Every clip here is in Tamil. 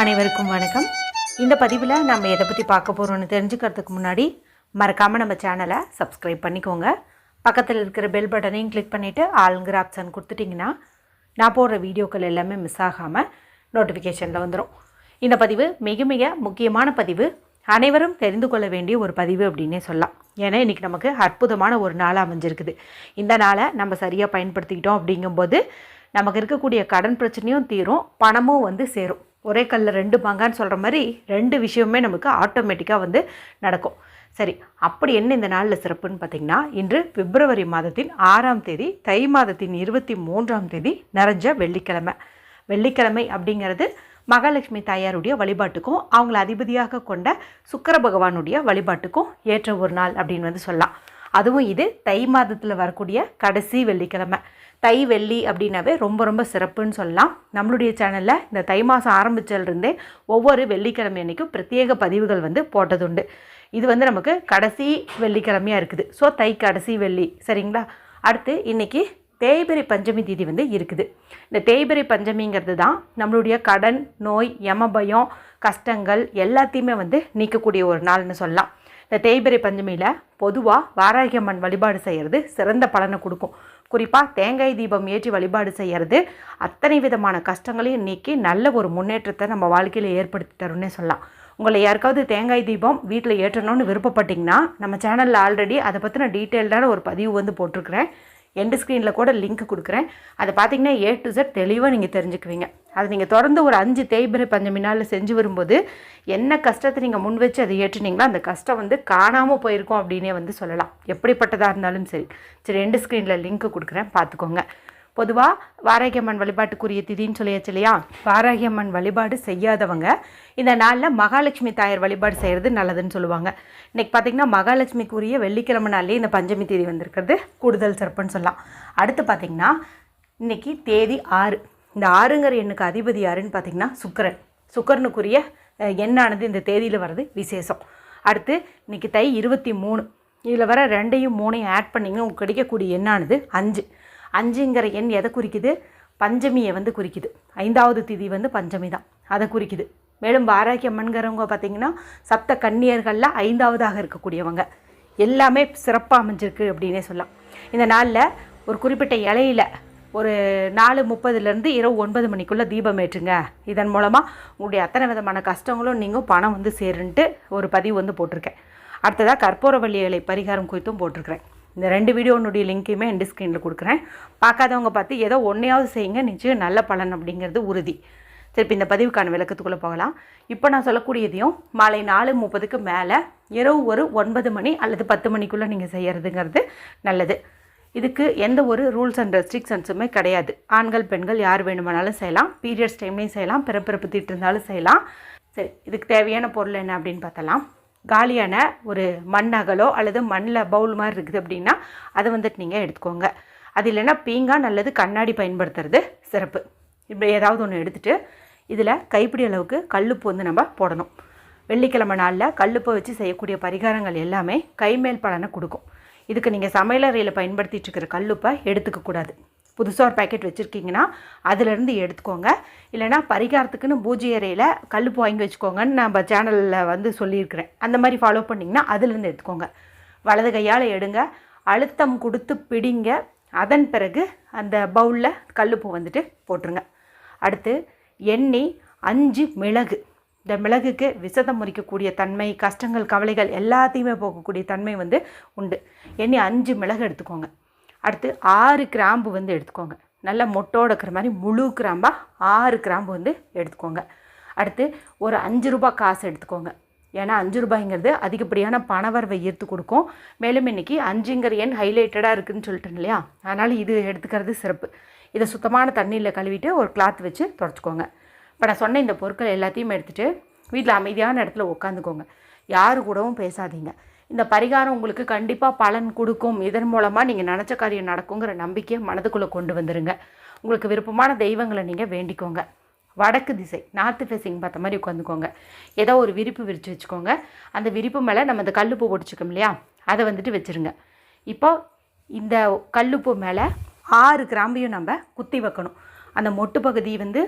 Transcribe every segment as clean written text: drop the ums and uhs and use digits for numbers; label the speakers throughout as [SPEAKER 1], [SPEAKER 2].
[SPEAKER 1] அனைவருக்கும் வணக்கம். இந்த பதிவில் நம்ம எதை பற்றி பார்க்க போகிறோம்னு தெரிஞ்சுக்கிறதுக்கு முன்னாடி மறக்காமல் நம்ம சேனலை சப்ஸ்கிரைப் பண்ணிக்கோங்க. பக்கத்தில் இருக்கிற பெல் பட்டனையும் கிளிக் பண்ணிவிட்டு ஆளுங்கிற ஆப்ஷன் கொடுத்துட்டிங்கன்னா நான் போடுற வீடியோக்கள் எல்லாமே மிஸ் ஆகாமல் நோட்டிஃபிகேஷனில் வந்துடும். இந்த பதிவு மிக மிக முக்கியமான பதிவு, அனைவரும் தெரிந்து கொள்ள வேண்டிய ஒரு பதிவு அப்படின்னே சொல்லலாம். ஏன்னா இன்றைக்கி நமக்கு அற்புதமான ஒரு நாளாக அமைஞ்சிருக்குது. இந்த நாளை நம்ம சரியாக பயன்படுத்திக்கிட்டோம் அப்படிங்கும்போது நமக்கு இருக்கக்கூடிய கடன் பிரச்சனையும் தீரும், பணமும் சேரும். ஒரே கல்லில் ரெண்டு மாங்கான்னு சொல்கிற மாதிரி ரெண்டு விஷயமே நமக்கு ஆட்டோமேட்டிக்காக நடக்கும். சரி, அப்படி என்ன இந்த நாளில் சிறப்புன்னு பார்த்திங்கன்னா, இன்று பிப்ரவரி மாதத்தின் 6ஆம் தேதி, தை மாதத்தின் 23ஆம் தேதி நிறைஞ்ச வெள்ளிக்கிழமை. வெள்ளிக்கிழமை அப்படிங்கிறது மகாலட்சுமி தாயாருடைய வழிபாட்டுக்கும் அவங்கள அதிபதியாக கொண்ட சுக்கிர பகவானுடைய வழிபாட்டுக்கும் ஏற்ற ஒரு நாள் அப்படின்னு சொல்லலாம். அதுவும் இது தை மாதத்தில் வரக்கூடிய கடைசி வெள்ளிக்கிழமை. தை வெள்ளி அப்படின்னாவே ரொம்ப ரொம்ப சிறப்புன்னு சொல்லலாம். நம்மளுடைய சேனலில் இந்த தை மாதம் ஆரம்பிச்சிலிருந்தே ஒவ்வொரு வெள்ளிக்கிழமை அன்றைக்கும் பிரத்யேக பதிவுகள் போட்டதுண்டு. இது நமக்கு கடைசி வெள்ளிக்கிழமையாக இருக்குது. ஸோ தை கடைசி வெள்ளி, சரிங்களா? அடுத்து இன்றைக்கி தேய்பிறை பஞ்சமி தேதி இருக்குது. இந்த தேய்பிறை பஞ்சமிங்கிறது தான் நம்மளுடைய கடன், நோய், யமபயம், கஷ்டங்கள் எல்லாத்தையுமே நீக்கக்கூடிய ஒரு நாள்னு சொல்லலாம். இந்த தேய்பிறை பஞ்சமியில் பொதுவாக வாராகி அம்மன் வழிபாடு செய்கிறது சிறந்த பலனை கொடுக்கும். குறிப்பாக தேங்காய் தீபம் ஏற்றி வழிபாடு செய்கிறது அத்தனை விதமான கஷ்டங்களையும் நீக்கி நல்ல ஒரு முன்னேற்றத்தை நம்ம வாழ்க்கையில் ஏற்படுத்தி தரும்னே சொல்லலாம். உங்களை யாருக்காவது தேங்காய் தீபம் வீட்டில் ஏற்றணும்னு விருப்பப்பட்டிங்கன்னா நம்ம சேனலில் ஆல்ரெடி அதை பற்றின டீட்டெயில்டான ஒரு பதிவு போட்டிருக்கிறேன். எண்டு ஸ்க்ரீனில் கூட லிங்க் கொடுக்குறேன். அதை பார்த்தீங்கன்னா A to Z தெளிவாக நீங்கள் தெரிஞ்சுக்குவீங்க. அது நீங்கள் தொடர்ந்து ஒரு 5 தேய்பிறை பஞ்சமி நாளில் செஞ்சு வரும்போது என்ன கஷ்டத்தை நீங்கள் முன் வச்சு அதை ஏற்றினீங்களோ அந்த கஷ்டம் காணாமல் போயிருக்கும் அப்படின்னே சொல்லலாம். எப்படிப்பட்டதாக இருந்தாலும் சரி எண்டு ஸ்க்ரீனில் லிங்க் கொடுக்குறேன், பார்த்துக்கோங்க. பொதுவாக வாராகி அம்மன் வழிபாட்டுக்குரிய திதின்னு சொல்லியாச்சு இல்லையா? வாராகி அம்மன் வழிபாடு செய்யாதவங்க இந்த நாளில் மகாலட்சுமி தாயார் வழிபாடு செய்கிறது நல்லதுன்னு சொல்லுவாங்க. இன்றைக்கி பார்த்திங்கன்னா மகாலட்சுமிக்குரிய வெள்ளிக்கிழமை நாள்லேயே இந்த பஞ்சமி தேதி வந்திருக்கிறது கூடுதல் சிறப்புன்னு சொல்லலாம். அடுத்து பார்த்திங்கன்னா இன்றைக்கி தேதி 6. இந்த 6ங்கிற எண்ணுக்கு அதிபதி யாருன்னு பார்த்திங்கன்னா சுக்கிரன். சுக்கிரனுக்குரிய எண்ணானது இந்த தேதியில் வர்றது விசேஷம். அடுத்து இன்றைக்கி தை 23. இதில் வர 2யும் 3யும் ஆட் பண்ணிங்கன்னா உங்களுக்கு கிடைக்கக்கூடிய எண்ணானது 5. 5ங்கிற எண் எதை குறிக்குது? பஞ்சமியை குறிக்குது. 5வது திதி பஞ்சமி தான், அதை குறிக்குது. மேலும் வாராகி அம்மன்கிறவங்க பார்த்திங்கன்னா சப்த கன்னியர்களில் 5வதாக இருக்கக்கூடியவங்க. எல்லாமே சிறப்பாக அமைஞ்சிருக்கு அப்படின்னே சொல்லலாம். இந்த நாளில் ஒரு குறிப்பிட்ட இலையில் ஒரு 4:30 இரவு 9 மணிக்குள்ளே தீபம் ஏற்றுங்க. இதன் மூலமாக உங்களுடைய அத்தனை விதமான கஷ்டங்களும் நீங்கள் பணம் சேருன்ட்டு ஒரு பதிவு போட்டிருக்கேன். அடுத்ததாக கற்பூரவள்ளி இலை பரிகாரம் குறித்தும் போட்டிருக்கிறேன். இந்த 2 வீடியோனுடைய லிங்க்கையுமே எண்டு ஸ்க்ரீனில் கொடுக்குறேன். பார்க்காதவங்க பார்த்து ஏதோ ஒன்றையாவது செய்யுங்க, நிச்சயம் நல்ல பலன் அப்படிங்கிறது உறுதி. திருப்பி இந்த பதிவுக்கான விளக்கத்துக்குள்ளே போகலாம். இப்போ நான் சொல்லக்கூடியதையும் மாலை 4:30க்கு மேலே இரவு ஒரு 9 மணி அல்லது 10 மணிக்குள்ளே நீங்கள் செய்கிறதுங்கிறது நல்லது. இதுக்கு எந்த ஒரு ரூல்ஸ் அண்ட் ரெஸ்ட்ரிக்ஷன்ஸுமே கிடையாது. ஆண்கள் பெண்கள் யார் வேணுமானாலும் செய்யலாம். பீரியட்ஸ் டைம்லேயும் செய்யலாம், பிறப்பிறப்பு தீட்டு இருந்தாலும் செய்யலாம். சரி, இதுக்கு தேவையான பொருள் என்ன அப்படின்னு பார்த்தலாம். காலியான ஒரு மண் அகலோ அல்லது மண்ணில் பவுல் மாதிரி இருக்குது அப்படின்னா அதை நீங்கள் எடுத்துக்கோங்க. அது இல்லைன்னா பீங்கான் அல்லது கண்ணாடி பயன்படுத்துறது சிறப்பு. இப்படி ஏதாவது ஒன்று எடுத்துகிட்டு இதில் கைப்பிடி அளவுக்கு கல்லுப்பு நம்ம போடணும். வெள்ளிக்கிழமை நாளில் கல்லுப்பை வச்சு செய்யக்கூடிய பரிகாரங்கள் எல்லாமே கைமேல் பலனை கொடுக்கும். இதுக்கு நீங்கள் சமையலறையில் பயன்படுத்திகிட்டு இருக்கிற கல்லுப்பை எடுத்துக்கக்கூடாது. புதுசாக ஒரு பேக்கெட் வச்சுருக்கீங்கன்னா அதிலேருந்து எடுத்துக்கோங்க. இல்லைனா பரிகாரத்துக்குன்னு பூஜை அறையில் கல்லுப்பு வாங்கி வச்சுக்கோங்கன்னு நம்ம சேனலில் சொல்லியிருக்கிறேன். அந்த மாதிரி ஃபாலோ பண்ணிங்கன்னா அதிலேருந்து எடுத்துக்கோங்க. வலது கையால் எடுங்க, அழுத்தம் கொடுத்து பிடிங்க. அதன் பிறகு அந்த பவுலில் கல்லுப்பு போட்டுருங்க. அடுத்து எண்ணெய் 5 மிளகு. இந்த மிளகுக்கு விஷதம் முறிக்கக்கூடிய தன்மை, கஷ்டங்கள், கவலைகள் எல்லாத்தையுமே போகக்கூடிய தன்மை உண்டு. எண்ணெய் 5 மிளகு எடுத்துக்கோங்க. அடுத்து 6 கிராம்பு எடுத்துக்கோங்க. நல்லா மொட்டோடு இருக்கிற மாதிரி முழு கிராம்பாக 6 கிராம்பு எடுத்துக்கோங்க. அடுத்து ஒரு 5 ரூபாய் காசு எடுத்துக்கோங்க. ஏன்னா 5 ரூபாய்ங்கிறது அதிகப்படியான பணவரவை ஈர்த்து கொடுக்கும். மேலும் இன்றைக்கி 5ங்கிற எண் ஹைலைட்டடாக இருக்குதுன்னு சொல்லிட்டேன் இல்லையா? அதனால் இது எடுத்துக்கிறது சிறப்பு. இதை சுத்தமான தண்ணியில் கழுவிட்டு ஒரு கிளாத் வச்சு துடைச்சிக்கோங்க. இப்போ நான் சொன்ன இந்த பொருட்கள் எல்லாத்தையும் எடுத்துகிட்டு வீட்டில் அமைதியான இடத்துல உட்காந்துக்கோங்க. யாரு கூடவும் பேசாதீங்க. இந்த பரிகாரம் உங்களுக்கு கண்டிப்பாக பலன் கொடுக்கும். இதன் மூலமாக நீங்கள் நினச்ச காரியம் நடக்குங்கிற நம்பிக்கையை மனதுக்குள்ளே கொண்டு வந்துடுங்க. உங்களுக்கு விருப்பமான தெய்வங்களை நீங்கள் வேண்டிக்கோங்க. வடக்கு திசை, நார்த்து ஃபேஸிங் பார்த்த மாதிரி உட்காந்துக்கோங்க. ஏதோ ஒரு விரிப்பு விரித்து வச்சுக்கோங்க. அந்த விரிப்பு மேலே நம்ம இந்த கல்லுப்பு போட்டுச்சுக்கோம் இல்லையா, அதை வச்சுருங்க. இப்போ இந்த கல்லுப்பு மேலே 6 கிராம்பையும் நம்ம குத்தி வைக்கணும். அந்த மொட்டு பகுதி வந்து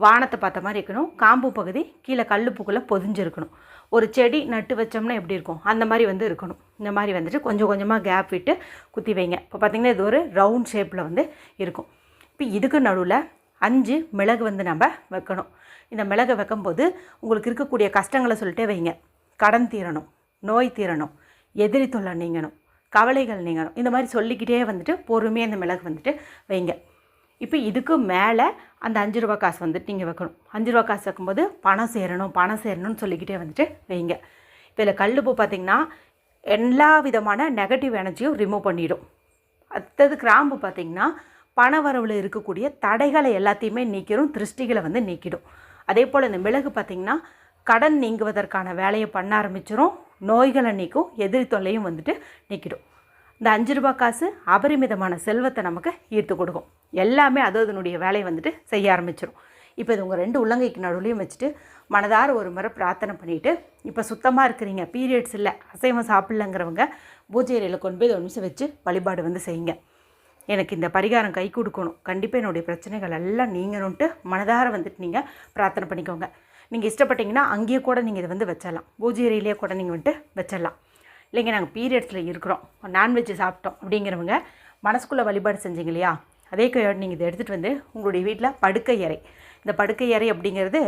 [SPEAKER 1] வானத்தை பார்த்த மாதிரி இருக்கணும், காம்பு பகுதி கீழே கல்லுப்புக்குள்ளே பொதிஞ்சிருக்கணும். ஒரு செடி நட்டு வச்சோம்னா எப்படி இருக்கும் அந்த மாதிரி வந்து இருக்கணும். இந்த மாதிரி வந்துட்டு கொஞ்சம் கொஞ்சமாக கேப் விட்டு குத்தி வைங்க. இப்போ பார்த்திங்கன்னா இது ஒரு ரவுண்ட் ஷேப்பில் வந்து இருக்கும். இப்போ இதுக்கு நடுவில் 5 மிளகு வந்து நம்ம வைக்கணும். இந்த மிளகை வைக்கும்போது உங்களுக்கு இருக்கக்கூடிய கஷ்டங்களை சொல்லிட்டே வைங்க. கடன் தீரணும், நோய் தீரணும், எதிரி தொல்லை நீங்கணும், கவலைகள் நீங்கணும், இந்த மாதிரி சொல்லிக்கிட்டே வந்துட்டு பொறுமையாக இந்த மிளகு வந்துட்டு வைங்க. இப்போ இதுக்கு மேலே அந்த 5 ரூபா காசு வந்துட்டு நீங்கள் வைக்கணும். 5 ரூபா காசு வைக்கும்போது பணம் சேரணும்னு சொல்லிக்கிட்டே வந்துட்டு வைங்க. இப்போ இதில் கல்லுப்பு பார்த்திங்கன்னா எல்லா விதமான நெகட்டிவ் எனர்ஜியும் ரிமூவ் பண்ணிடும். அடுத்தது கிராம்பு பார்த்திங்கன்னா பண வரவில் இருக்கக்கூடிய தடைகளை எல்லாத்தையுமே நீக்கிடும், திருஷ்டிகளை வந்து நீக்கிடும். அதே போல் இந்த மிளகு பார்த்திங்கன்னா கடன் நீங்குவதற்கான வேலையை பண்ண ஆரம்பிச்சிடும், நோய்களை நீக்கும், எதிரி தொல்லையும் வந்துட்டு நீக்கிடும். இந்த 5 ரூபா காசு அபரிமிதமான செல்வத்தை நமக்கு ஈர்த்து கொடுக்கும். எல்லாமே அதனுடைய வேலையை வந்துட்டு செய்ய ஆரம்பிச்சிடும். இப்போ இது உங்கள் 2 உள்ளங்கைக்கு நடுவுலையும் வச்சுட்டு மனதார ஒரு முறை பிரார்த்தனை பண்ணிவிட்டு, இப்போ சுத்தமாக இருக்கிறீங்க, பீரியட்ஸ் இல்லை, அசைவம் சாப்பிட்லங்கிறவங்க பூஜை அறையில் கொண்டு போய் 1 நிமிஷம் வச்சு வழிபாடு வந்து செய்யுங்க. எனக்கு இந்த பரிகாரம் கை கொடுக்கணும், கண்டிப்பாக என்னுடைய பிரச்சனைகள் எல்லாம் நீங்கணுன்ட்டு மனதார வந்துட்டு நீங்கள் பிரார்த்தனை பண்ணிக்கோங்க. நீங்கள் இஷ்டப்பட்டீங்கன்னா அங்கேயே கூட நீங்கள் இதை வந்து வச்சிடலாம், பூஜை அறையிலேயே கூட நீங்கள் வந்துட்டு வச்சிடலாம். இல்லைங்க நாங்கள் பீரியட்ஸில் இருக்கிறோம், நான்வெஜ் சாப்பிட்டோம் அப்படிங்கிறவங்க மனசுக்குள்ளே வழிபாடு செஞ்சீங்க இல்லையா, அதே கையோடு நீங்கள் இதை எடுத்துகிட்டு வந்து உங்களுடைய வீட்டில் படுக்கை அறை, இந்த படுக்கை அறை அப்படிங்கிறது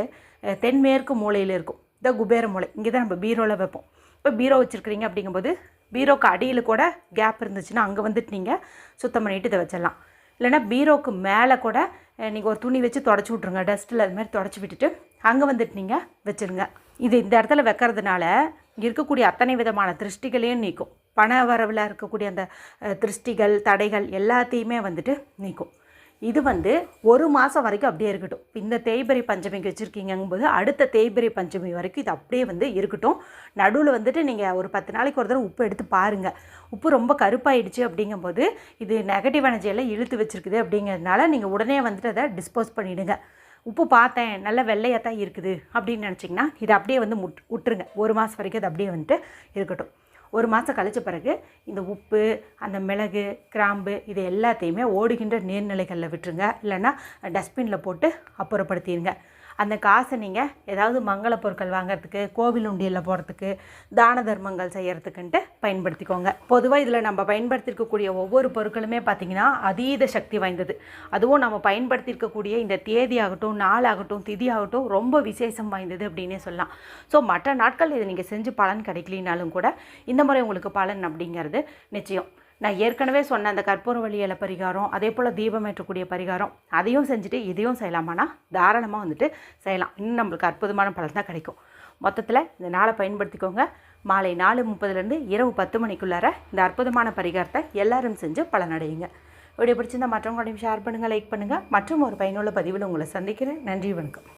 [SPEAKER 1] தென்மேற்கு மூலையில் இருக்கும். இந்த குபேர மூலை இங்கே தான் நம்ம பீரோவில் வைப்போம். இப்போ பீரோ வச்சுருக்கிறீங்க அப்படிங்கும்போது பீரோக்கு அடியில் கூட கேப் இருந்துச்சுன்னா அங்கே வந்துட்டு நீங்கள் சுத்தம் பண்ணிவிட்டு இதை வச்சிடலாம். இல்லைனா பீரோக்கு மேலே கூட நீங்கள் ஒரு துணி வச்சு தொடச்சி விட்ருங்க, டஸ்ட்டில் அது மாதிரி தொடச்சி விட்டுட்டு அங்கே வந்துட்டு நீங்கள் வச்சுருங்க. இது இந்த இடத்துல வைக்கிறதுனால இங்கே இருக்கக்கூடிய அத்தனை விதமான திருஷ்டிகளையும் நீக்கும். பண வரவில் இருக்கக்கூடிய அந்த திருஷ்டிகள் தடைகள் எல்லாத்தையுமே வந்துட்டு நீக்கும். இது வந்து 1 மாதம் வரைக்கும் அப்படியே இருக்கட்டும். இந்த தேய்பிறை பஞ்சமிக்கு வச்சுருக்கீங்கும்போது அடுத்த தேய்பிறை பஞ்சமி வரைக்கும் இது அப்படியே வந்து இருக்கட்டும். நடுவில் வந்துட்டு நீங்கள் ஒரு 10 நாளைக்கு ஒரு தடவை உப்பு எடுத்து பாருங்கள். உப்பு ரொம்ப கருப்பாயிடுச்சு அப்படிங்கும்போது இது நெகட்டிவ் எனர்ஜியெல்லாம் இழுத்து வச்சுருக்குது அப்படிங்கிறதுனால நீங்கள் உடனே வந்துட்டு அதை டிஸ்போஸ் பண்ணிவிடுங்க. உப்பு பார்த்தேன் நல்ல வெள்ளையாக தான் இருக்குது அப்படின்னு நினச்சிங்கன்னா இதை அப்படியே வந்து விட்டுருங்க. 1 மாதம் வரைக்கும் அது அப்படியே வந்துட்டு இருக்கட்டும். 1 மாதம் கழிச்ச பிறகு இந்த உப்பு, அந்த மிளகு, கிராம்பு இது எல்லாத்தையுமே ஓடுகின்ற நீர்நிலைகளில் விட்டுருங்க. இல்லைன்னா டஸ்ட்பினில் போட்டு அப்புறப்படுத்திடுங்க. அந்த காசை நீங்கள் ஏதாவது மங்கள பொருட்கள் வாங்கிறதுக்கு, கோவில் உண்டியலில் போகிறதுக்கு, தான தர்மங்கள் செய்கிறதுக்குன்ட்டு பயன்படுத்திக்கோங்க. பொதுவாக இதில் நம்ம பயன்படுத்தியிருக்கக்கூடிய ஒவ்வொரு பொருட்களுமே பார்த்திங்கன்னா அதீத சக்தி வாய்ந்தது. அதுவும் நம்ம பயன்படுத்தியிருக்கக்கூடிய இந்த தேதி ஆகட்டும், நாள் ஆகட்டும், திதி ஆகட்டும் ரொம்ப விசேஷம் வாய்ந்தது அப்படின்னே சொல்லலாம். ஸோ மற்ற நாட்கள் இதை நீங்கள் செஞ்சு பலன் கிடைக்கலினாலும் கூட இந்த முறை உங்களுக்கு பலன் அப்படிங்கிறது நிச்சயம். நான் ஏற்கனவே சொன்ன அந்த கற்பூர வழி இலை பரிகாரம், அதே போல் தீபம் ஏற்றக்கூடிய பரிகாரம் அதையும் செஞ்சுட்டு இதையும் செய்யலாமான்னா தாராளமாக வந்துட்டு செய்யலாம். இன்னும் நம்மளுக்கு அற்புதமான பலன் தான் கிடைக்கும். மொத்தத்தில் இந்த நாளை பயன்படுத்திக்கோங்க. மாலை 4:30 இரவு 10 மணிக்குள்ளார இந்த அற்புதமான பரிகாரத்தை எல்லாரும் செஞ்சு பலனடையுங்க. வீடியோ பிடிச்சிருந்தால் மற்றவங்களையும் ஷேர் பண்ணுங்கள், லைக் பண்ணுங்கள். மற்றும் ஒரு பயனுள்ள பதிவில் உங்களை சந்திக்கிறேன். நன்றி, வணக்கம்.